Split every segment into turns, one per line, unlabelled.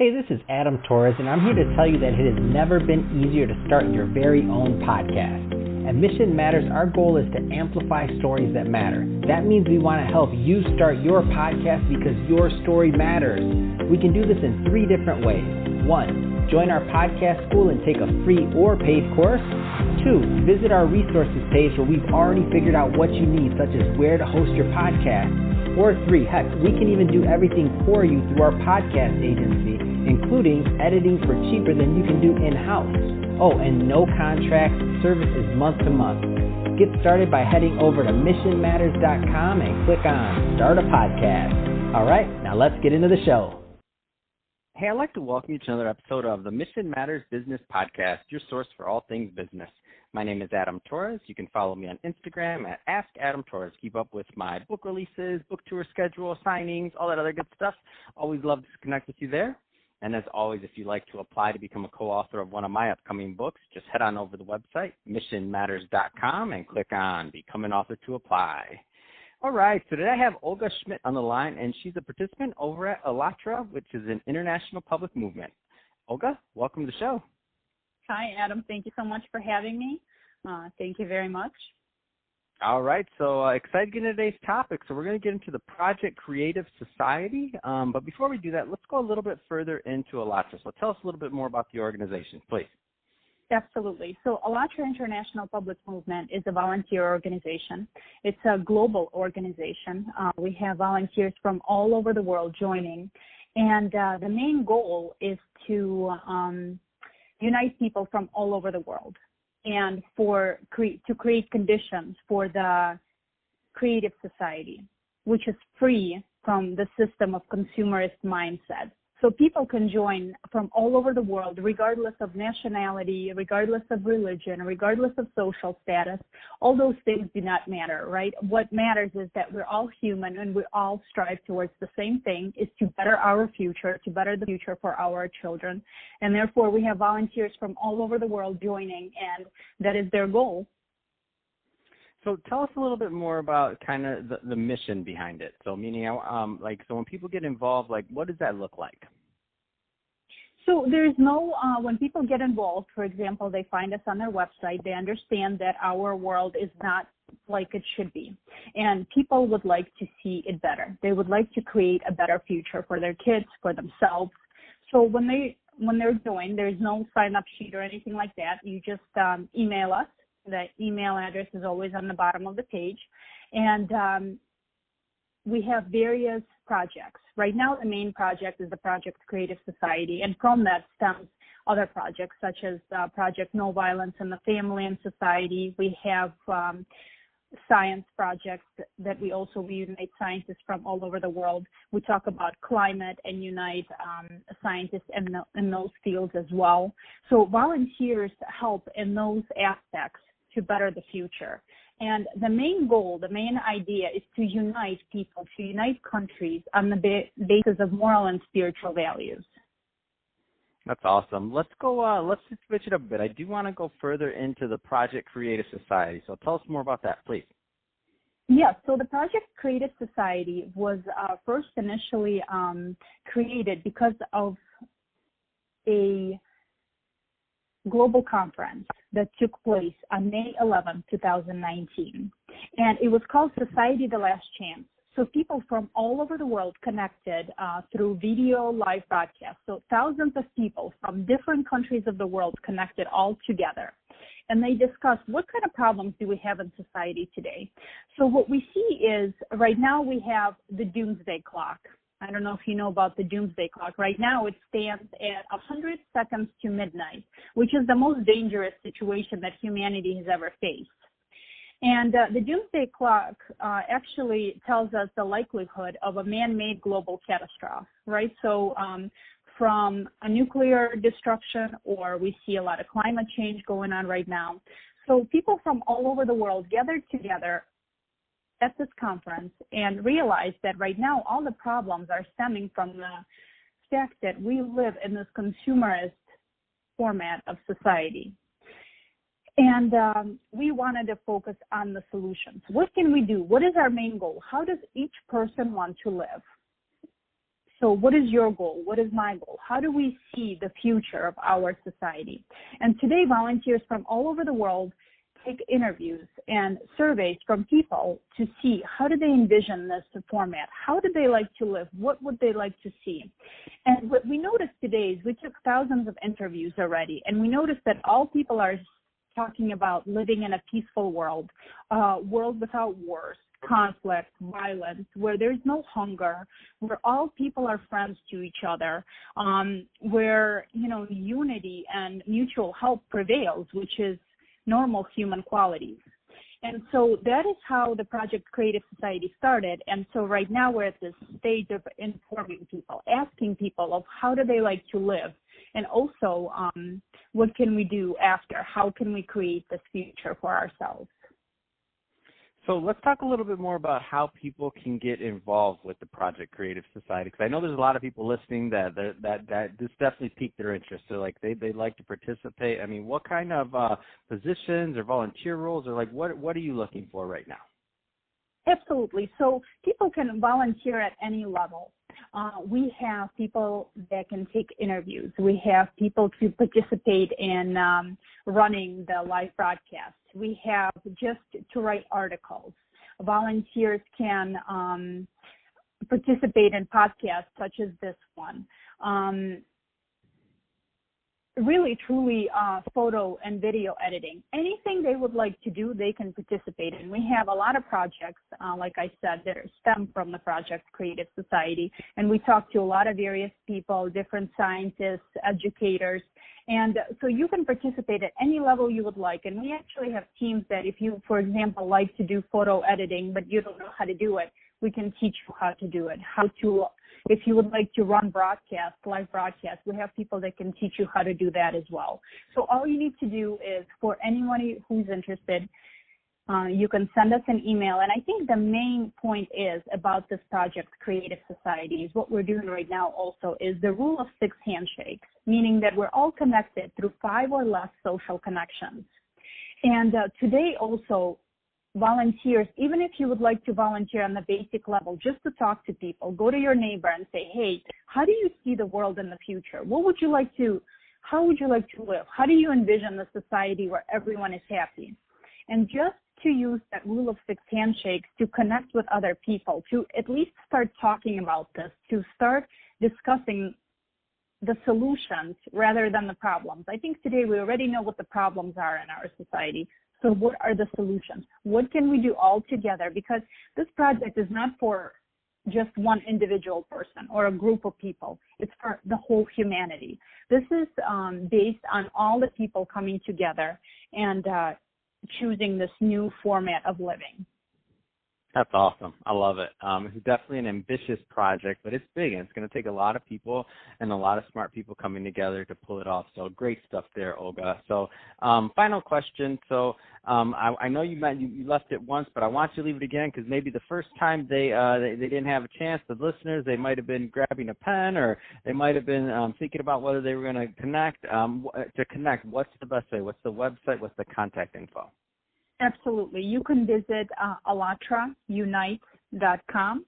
Hey, this is Adam Torres, and I'm here to tell you that it has never been easier to start your very own podcast. At Mission Matters, our goal is to amplify stories that matter. That means we want to help you start your podcast because your story matters. We can do this in 3 different ways. 1, join our podcast school and take a free or paid course. 2, visit our resources page where we've already figured out what you need, such as where to host your podcast. Or 3, heck, we can even do everything for you through our podcast agency, including editing for cheaper than you can do in-house. Oh, and no contracts, service is month to month. Get started by heading over to missionmatters.com and click on Start a Podcast. All right, now let's get into the show. Hey, I'd like to welcome you to another episode of the Mission Matters Business Podcast, your source for all things business. My name is Adam Torres. You can follow me on Instagram at AskAdamTorres. Keep up with my book releases, book tour schedule, signings, all that other good stuff. Always love to connect with you there. And as always, if you'd like to apply to become a co-author of one of my upcoming books, just head on over to the website, missionmatters.com, and click on Become an Author to apply. All right, so today I have Olga Schmidt on the line, and she's a participant over at ALLATRA, which is an international public movement. Olga, welcome to the show.
Hi, Adam. Thank you so much for having me. Thank you very much.
All right, so excited to get into today's topic. So we're going to get into the Project Creative Society. But before we do that, let's go a little bit further into ALLATRA. So tell us a little bit more about the organization, please.
Absolutely. So ALLATRA International Public Movement is a volunteer organization. It's a global organization. We have volunteers from all over the world joining. And the main goal is to unite people from all over the world and to create conditions for the creative society, which is free from the system of consumerist mindset. So people can join from all over the world, regardless of nationality, regardless of religion, regardless of social status. All those things do not matter, right? What matters is that we're all human and we all strive towards the same thing, is to better our future, to better the future for our children. And therefore, we have volunteers from all over the world joining, and that is their goal.
So tell us a little bit more about kind of the mission behind it. So meaning, so when people get involved, what does that look like?
So there's no, when people get involved, for example, they find us on their website, they understand that our world is not like it should be. And people would like to see it better. They would like to create a better future for their kids, for themselves. So when they're joined, there's no sign-up sheet or anything like that. You just email us. The email address is always on the bottom of the page. And we have various projects. Right now, the main project is the Project Creative Society. And from that stems other projects, such as Project No Violence in the Family and Society. We have science projects that we unite scientists from all over the world. We talk about climate and unite scientists in those fields as well. So volunteers help in those aspects to better the future. And the main goal, the main idea is to unite people, to unite countries on the basis of moral and spiritual values.
That's awesome. Let's go, let's just switch it up a bit. I do want to go further into the Project Creative Society. So tell us more about that, please.
Yes, so the Project Creative Society was first initially created because of a global conference that took place on May 11, 2019. And it was called Society the Last Chance. So people from all over the world connected through video live broadcast. So thousands of people from different countries of the world connected all together. And they discussed what kind of problems do we have in society today. So what we see is right now we have the doomsday clock. I don't know if you know about the doomsday clock. Right now it stands at 100 seconds to midnight, which is the most dangerous situation that humanity has ever faced. And the doomsday clock actually tells us the likelihood of a man-made global catastrophe, right? So from a nuclear destruction, or we see a lot of climate change going on right now. So people from all over the world gathered together at this conference and realized that right now all the problems are stemming from the fact that we live in this consumerist format of society. And we wanted to focus on the solutions. What can we do? What is our main goal? How does each person want to live? So what is your goal? What is my goal? How do we see the future of our society? And today, volunteers from all over the world take interviews and surveys from people to see how do they envision this format? How do they like to live? What would they like to see? And what we noticed today is we took thousands of interviews already, and we noticed that all people are talking about living in a peaceful world, world without wars, conflict, violence, where there's no hunger, where all people are friends to each other, where, unity and mutual help prevails, which is normal human qualities. And so that is how the Project Creative Society started. And so right now we're at this stage of informing people, asking people of how do they like to live, and also what can we do after? How can we create this future for ourselves?
So let's talk a little bit more about how people can get involved with the Project Creative Society, because I know there's a lot of people listening that this definitely piqued their interest. So like they'd like to participate. I mean, what kind of positions or volunteer roles, or like what are you looking for right now?
Absolutely. So people can volunteer at any level. We have people that can take interviews. We have people to participate in running the live broadcast. We have just to write articles. Volunteers can participate in podcasts such as this one. Really, truly, photo and video editing. Anything they would like to do, they can participate in. We have a lot of projects, like I said, that stem from the Project Creative Society, and we talk to a lot of various people, different scientists, educators, and so you can participate at any level you would like. And we actually have teams that if you, for example, like to do photo editing, but you don't know how to do it, we can teach you how to do it, if you would like to run broadcasts, live broadcasts, we have people that can teach you how to do that as well. So all you need to do is, for anyone who's interested, you can send us an email. And I think the main point is about this Project Creative Society is what we're doing right now also is the rule of 6 handshakes, meaning that we're all connected through 5 or less social connections. And today also, volunteers, even if you would like to volunteer on the basic level, just to talk to people, go to your neighbor and say, hey, how do you see the world in the future? How would you like to live? How do you envision the society where everyone is happy? And just to use that rule of 6 handshakes to connect with other people, to at least start talking about this, to start discussing the solutions rather than the problems. I think today we already know what the problems are in our society. So what are the solutions? What can we do all together? Because this project is not for just one individual person or a group of people. It's for the whole humanity. This is based on all the people coming together and choosing this new format of living.
That's awesome. I love it. It's definitely an ambitious project, but it's big, and it's going to take a lot of people and a lot of smart people coming together to pull it off. So great stuff there, Olga. So final question. So I know you left it once, but I want you to leave it again because maybe the first time they didn't have a chance, the listeners, they might have been grabbing a pen or they might have been thinking about whether they were going to connect. To connect, what's the best way? What's the website? What's the contact info?
Absolutely. You can visit ALLATRAUnite.com,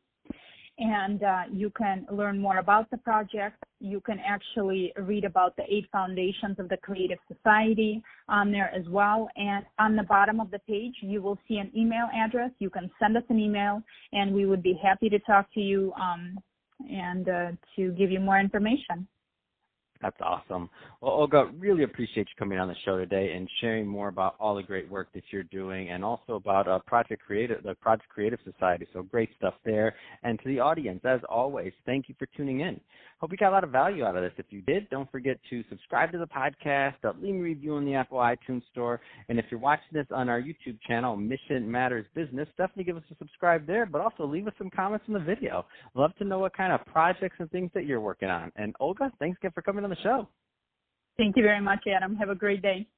and you can learn more about the project. You can actually read about the 8 foundations of the Creative Society on there as well. And on the bottom of the page, you will see an email address. You can send us an email, and we would be happy to talk to you and to give you more information.
That's awesome. Well, Olga, really appreciate you coming on the show today and sharing more about all the great work that you're doing and also about the Project Creative Society. So great stuff there. And to the audience, as always, thank you for tuning in. Hope you got a lot of value out of this. If you did, don't forget to subscribe to the podcast, leave a review in the Apple iTunes Store. And if you're watching this on our YouTube channel, Mission Matters Business, definitely give us a subscribe there, but also leave us some comments in the video. Love to know what kind of projects and things that you're working on. And Olga, thanks again for coming on the show.
Thank you very much, Adam. Have a great day.